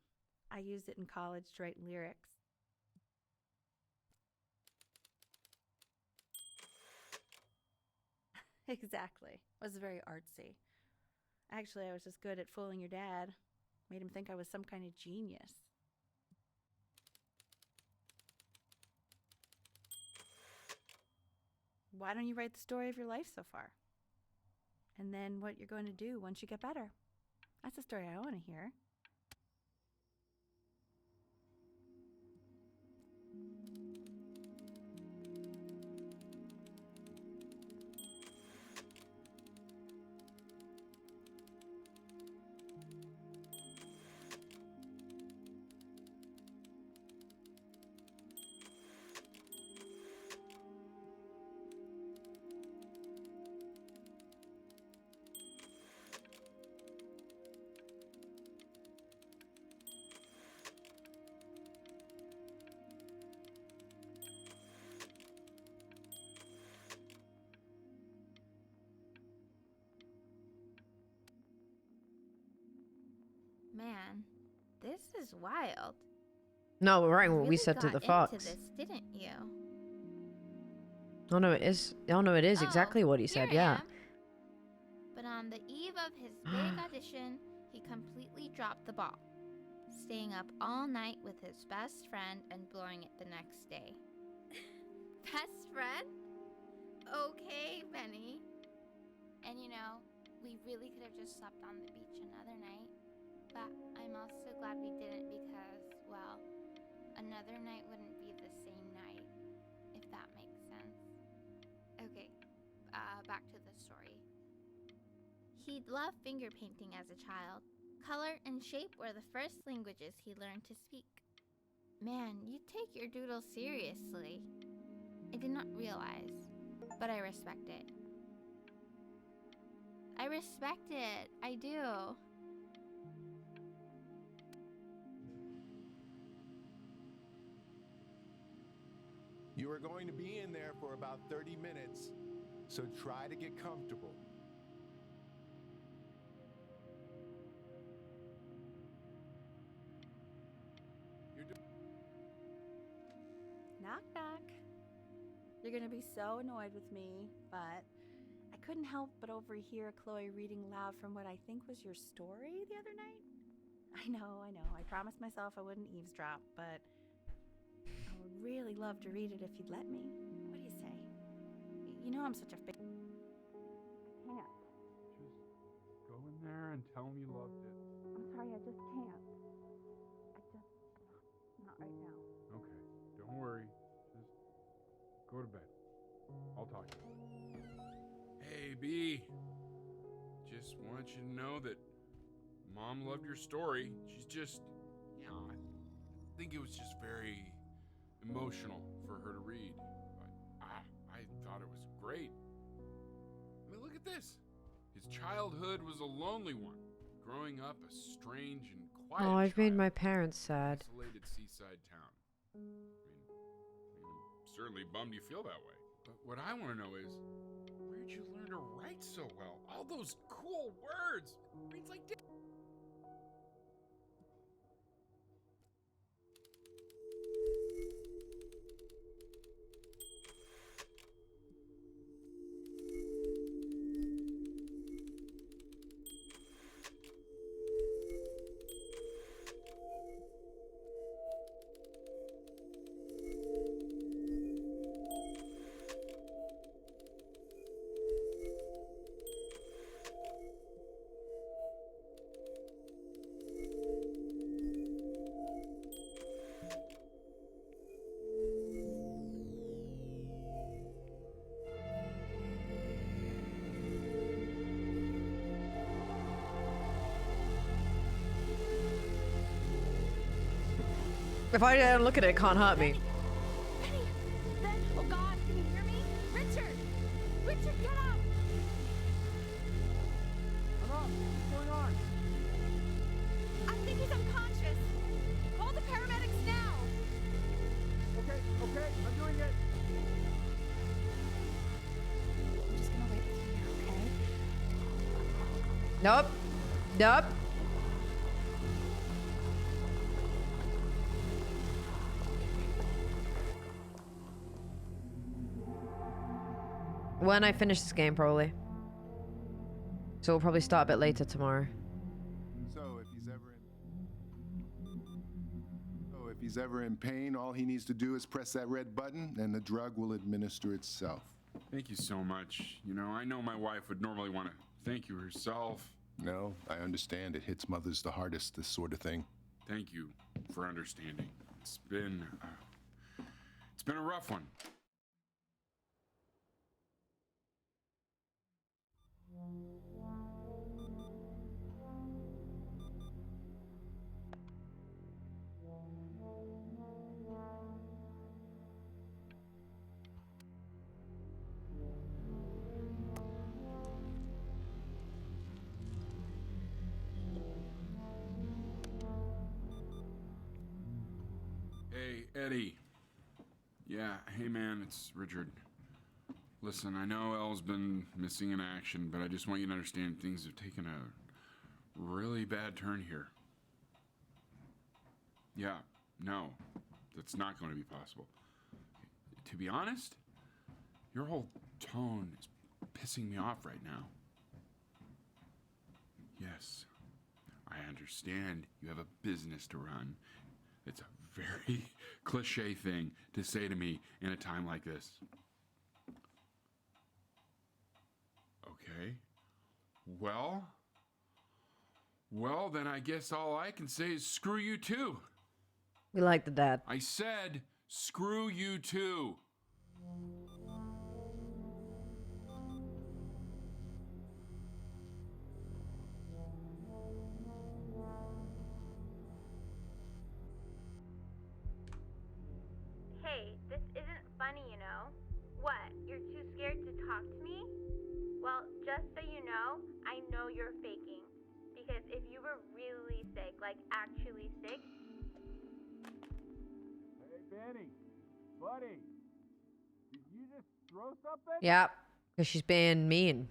I used it in college to write lyrics. Exactly. It was very artsy. Actually, I was just good at fooling your dad. Made him think I was some kind of genius. Why don't you write the story of your life so far? And then what you're going to do once you get better. That's the story I want to hear. Man, this is wild. No, we're writing You what we really said to got the into fox. this, didn't you? Oh no, it is. Oh no, it is exactly what he said. Here I Yeah. am. But on the eve of his big audition, he completely dropped the ball, staying up all night with his best friend and blowing it the next day. Best friend? Okay, Benny. And you know, we really could have just slept on the beach another night. But I'm also glad we didn't because, well, another night wouldn't be the same night, if that makes sense. Okay, back to the story. He'd loved finger painting as a child. Color and shape were the first languages he learned to speak. Man, you take your doodle seriously. I did not realize, but I respect it. I respect it. I do. You are going to be in there for about 30 minutes, so try to get comfortable. Knock, knock. You're gonna be so annoyed with me, but I couldn't help but overhear Chloe reading loud from what I think was your story the other night. I know. I promised myself I wouldn't eavesdrop, but I would really love to read it if you'd let me. What do you say? You know I'm such a big... I can't. Just go in there and tell him you loved it. I'm sorry, I just can't. Not right now. Okay, don't worry. Just go to bed. I'll talk to you. Hey, B. Just want you to know that Mom loved your story. She's just, you know, I think it was just very emotional for her to read. But I thought it was great. I mean, look at this. His childhood was a lonely one, growing up a strange and quiet Oh, I've made child, my parents sad. isolated seaside town. I mean, certainly bummed you feel that way. But what I want to know is, to write so well. All those cool words. Reads like. If I don't look at it, it can't hurt me. Ben, oh God, can you hear me? Richard! Richard, get up! I'm up. What's going on? I think he's unconscious. Call the paramedics now. Okay, I'm doing it. I'm just gonna wait with you here, okay? Nope. Nope. When I finish this game, probably. So we'll probably start a bit later tomorrow. So if he's ever in pain, all he needs to do is press that red button and the drug will administer itself. Thank you so much. You know, I know my wife would normally want to thank you herself. No, I understand. It hits mothers the hardest, this sort of thing. Thank you for understanding. It's been a rough one. Hey, Eddie. Yeah, hey man, it's Richard. Listen, I know Elle's been missing in action, but I just want you to understand things have taken a really bad turn here. Yeah, no, that's not going to be possible. To be honest, your whole tone is pissing me off right now. Yes, I understand you have a business to run. It's a very cliche thing to say to me in a time like this. Okay. Well, then I guess all I can say is screw you too. We like the dad. I said screw you too. Hey, this isn't funny, you know? What, you're too scared to talk to me? Well, just so you know you're faking. Because if you were really sick, like actually sick... Hey, Benny. Buddy. Did you just throw something? Yeah, because she's being mean.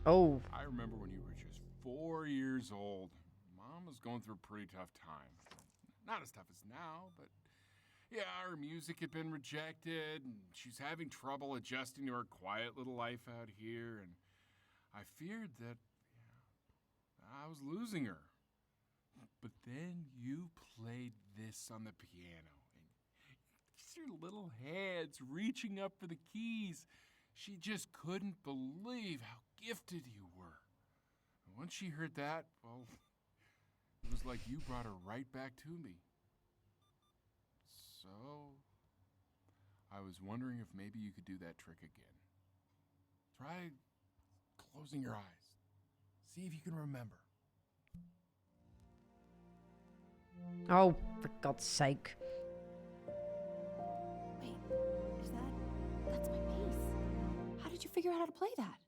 Oh. I remember when you were just 4 years old. Mom was going through a pretty tough time. Not as tough as now, but yeah, her music had been rejected, and she's having trouble adjusting to her quiet little life out here, and I feared that I was losing her. But then you played this on the piano, and just your little hands reaching up for the keys. She just couldn't believe how gifted you were. And once she heard that, well, it was like you brought her right back to me. So, I was wondering if maybe you could do that trick again. Try closing your eyes. See if you can remember. Oh, for God's sake. Wait, that's my bass. How did you figure out how to play that?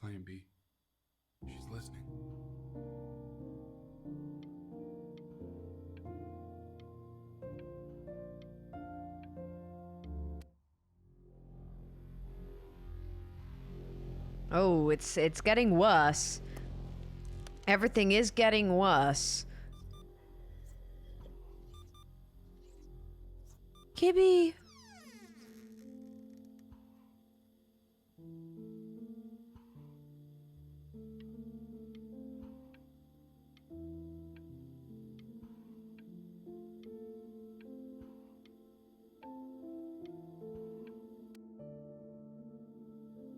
Plan B. She's listening. Oh, it's getting worse. Everything is getting worse. Kibby.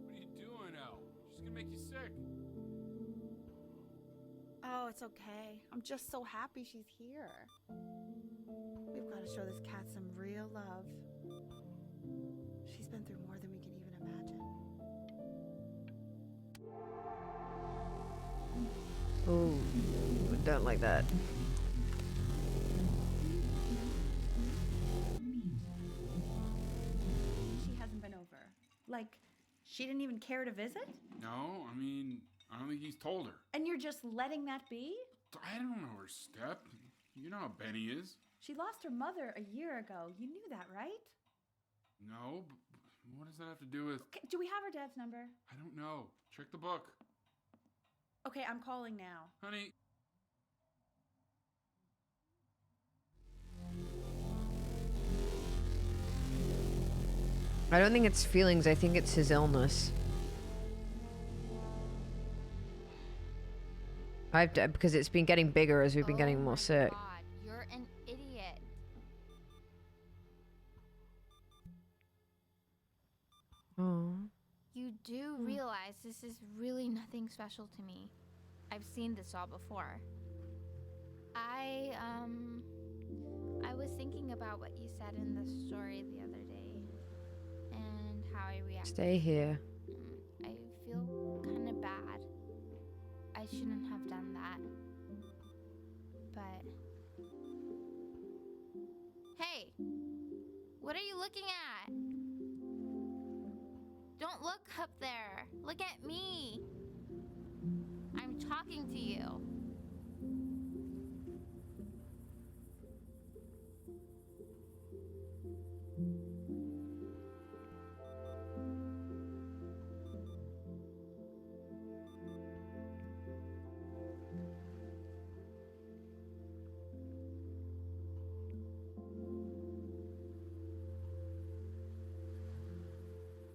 What are you doing, Elle? She's gonna make you sick. Oh, it's okay. I'm just so happy she's here. We've got to show this cat some real love. She's been through more than we can even imagine. Ooh, don't like that. She hasn't been over. Like, she didn't even care to visit? No, I mean, I don't think he's told her. And you're just letting that be? I don't know her step. You know how Benny is. She lost her mother a year ago. You knew that, right? No, but what does that have to do with... Okay, do we have her dad's number? I don't know. Check the book. Okay, I'm calling now. Honey. I don't think it's feelings, I think it's his illness. Because it's been getting bigger as we've been getting more sick. God, you're an idiot. Oh. You do realize this is really nothing special to me. I've seen this all before. I was thinking about what you said in the story the other day and how I reacted. Stay here. I feel kind of bad. I shouldn't have done that. But hey, what are you looking at? Don't look up there. Look at me. I'm talking to you.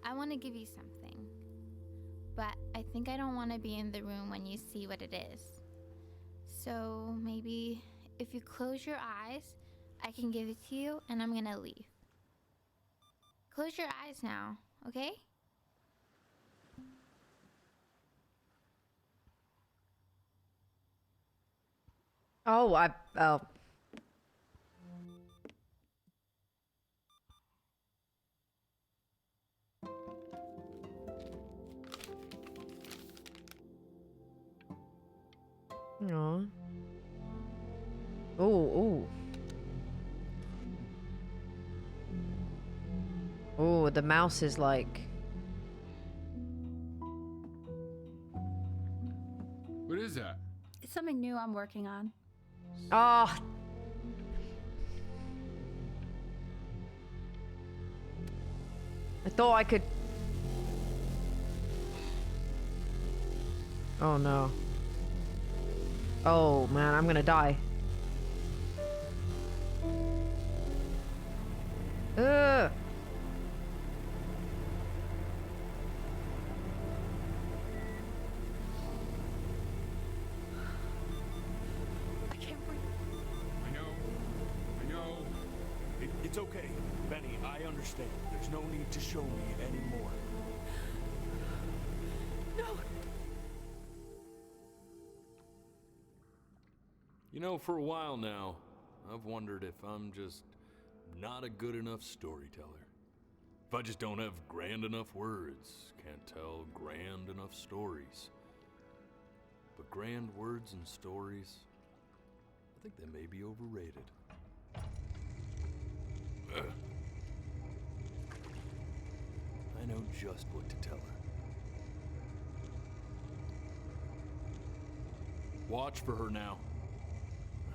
I want to give you something, but I think I don't want to be in the room when you see what it is. So maybe if you close your eyes, I can give it to you and I'm gonna leave. Close your eyes now, okay? Oh, oh. Aw. Oh. Oh, the mouse is like... What is that? It's something new I'm working on. Oh. I thought I could... Oh no. Oh man, I'm gonna die. Ugh. I can't breathe. I know. It's okay, Benny, I understand. There's no need to show me anymore. No. You know, for a while now, I've wondered if I'm just not a good enough storyteller. If I just don't have grand enough words, can't tell grand enough stories. But grand words and stories, I think they may be overrated. I know just what to tell her. Watch for her now.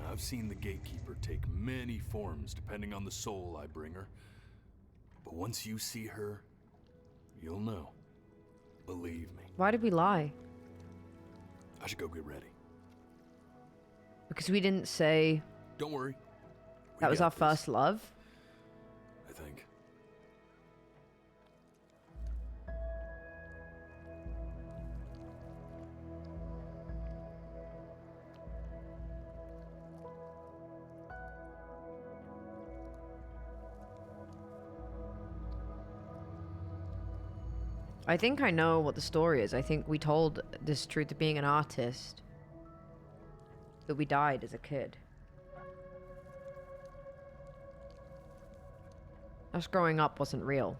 I've seen the gatekeeper take many forms depending on the soul I bring her. But once you see her, you'll know. Believe me. Why did we lie? I should go get ready. Because we didn't say Don't worry. that was got our this, first love. I think. I think I know what the story is. I think we told this truth of being an artist. That we died as a kid. Us growing up wasn't real.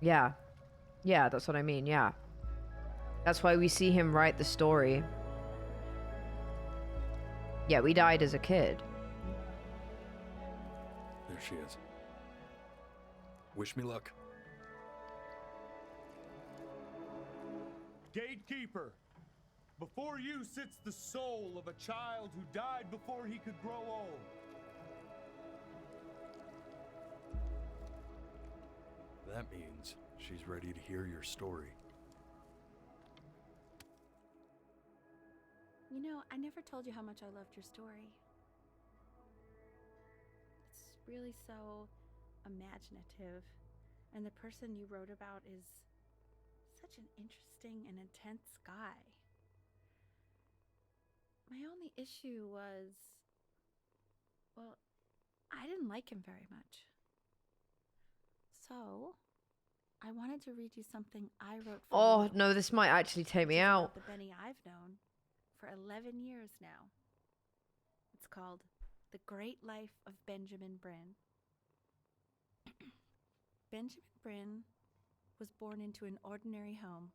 Yeah. Yeah, that's what I mean, yeah. That's why we see him write the story. Yeah, we died as a kid. There she is. Wish me luck. Gatekeeper, before you sits the soul of a child who died before he could grow old. That means she's ready to hear your story. You know, I never told you how much I loved your story. It's really so imaginative, and the person you wrote about is such an interesting and intense guy. My only issue was, well, I didn't like him very much. So, I wanted to read you something I wrote for Oh, you, no, this might actually take me which is out. about the Benny I've known for 11 years now. It's called The Great Life of Benjamin Bryn. Benjamin Bryn was born into an ordinary home,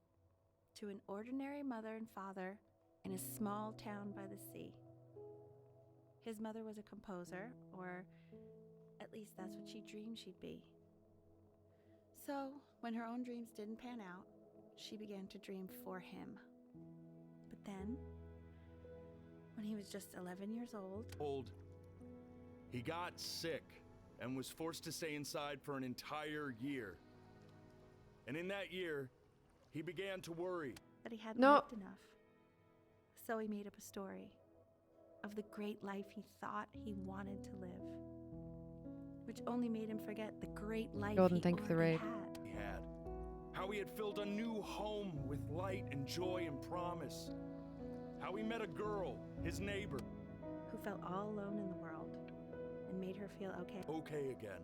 to an ordinary mother and father in a small town by the sea. His mother was a composer, or at least that's what she dreamed she'd be. So, when her own dreams didn't pan out, she began to dream for him. But then, when he was just 11 years old, He got sick and was forced to stay inside for an entire year. And in that year, he began to worry. that he hadn't No. lived enough. So he made up a story of the great life he thought he wanted to live, which only made him forget the great life Jordan, he thank you for the already raid. had. He had. How he had filled a new home with light and joy and promise. How he met a girl, his neighbor. Who felt all alone in the world and made her feel okay. Okay again.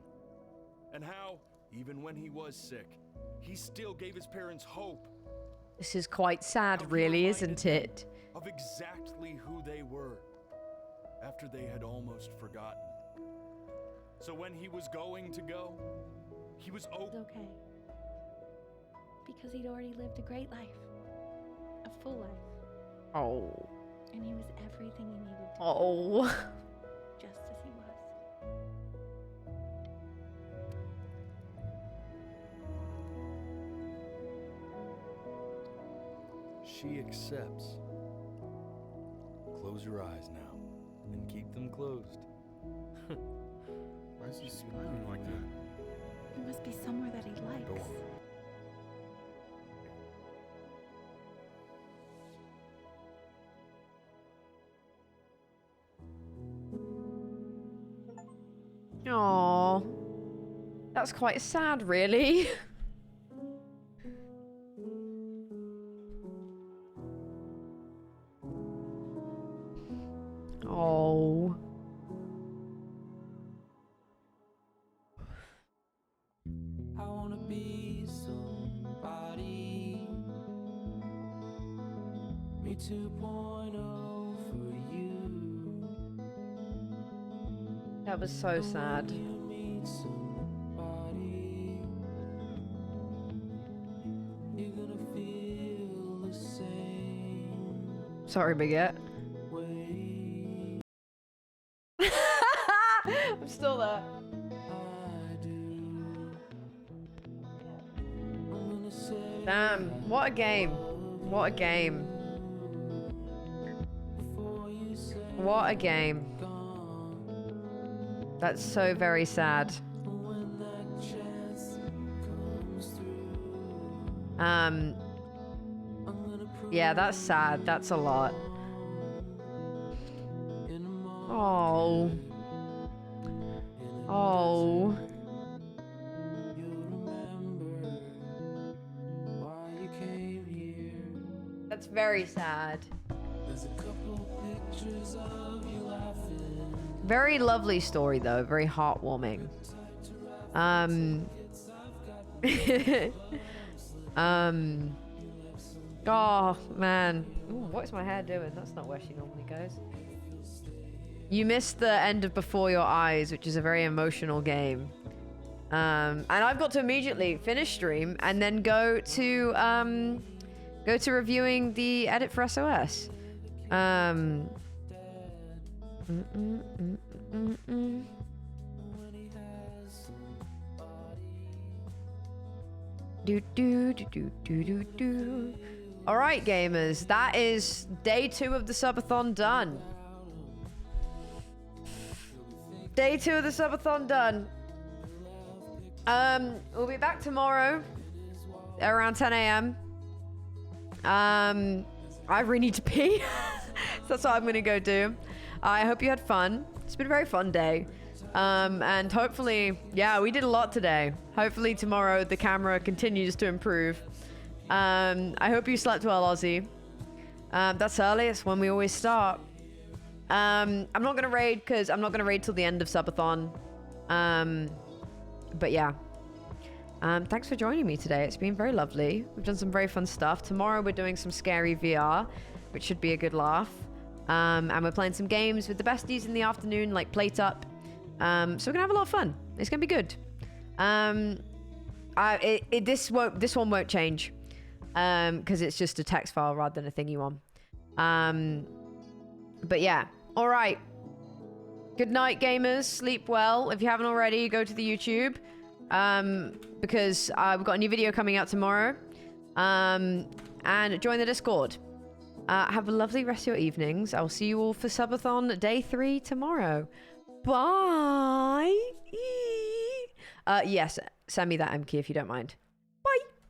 And how, even when he was sick, he still gave his parents hope This is quite sad, really, isn't it? of exactly who they were after they had almost forgotten. So when he was going to go, he was okay. Because he'd already lived a great life. A full life. Oh. And he was everything he needed to Oh. be. Just as he was. She accepts. Close your eyes now, and keep them closed. Why is he smiling like that? It must be somewhere that he likes. Go on. Aww. That's quite sad, really. Oh. I wanna be somebody. Me 2.0 for you. That was so sad. Meet somebody. You're gonna feel the same Sorry, Baguette. way I'm still there. I do. I'm gonna say Damn, what a game. What a game. What a game. That's so very sad. Yeah, that's sad. That's a lot. Oh. Oh. That's very sad. Very lovely story though, very heartwarming. Oh man. Ooh, what's my hair doing? That's not where she normally goes. You missed the end of Before Your Eyes, which is a very emotional game. And I've got to immediately finish stream and then go to reviewing the edit for SOS. All right, gamers, that is day 2 of the Soup-A-Thon done. Day 2 of the Soup-A-Thon done. We'll be back tomorrow around 10 a.m. I really need to pee. So that's what I'm gonna go do. I hope you had fun. It's been a very fun day. And hopefully, yeah, we did a lot today. Hopefully tomorrow the camera continues to improve. I hope you slept well, Ozzy. That's early. It's when we always start. I'm not gonna raid because I'm not gonna raid till the end of Soup-A-Thon. But yeah. Thanks for joining me today. It's been very lovely. We've done some very fun stuff. Tomorrow we're doing some scary VR, which should be a good laugh. And we're playing some games with the besties in the afternoon, like Plate Up. So we're gonna have a lot of fun. It's gonna be good. This one won't change, because it's just a text file rather than a thingy one. But yeah, all right. Good night, gamers. Sleep well. If you haven't already, go to the YouTube, because we've got a new video coming out tomorrow. And join the Discord. Have a lovely rest of your evenings. I will see you all for Soup-A-Thon day 3 tomorrow. Bye. Yes, send me that M key if you don't mind.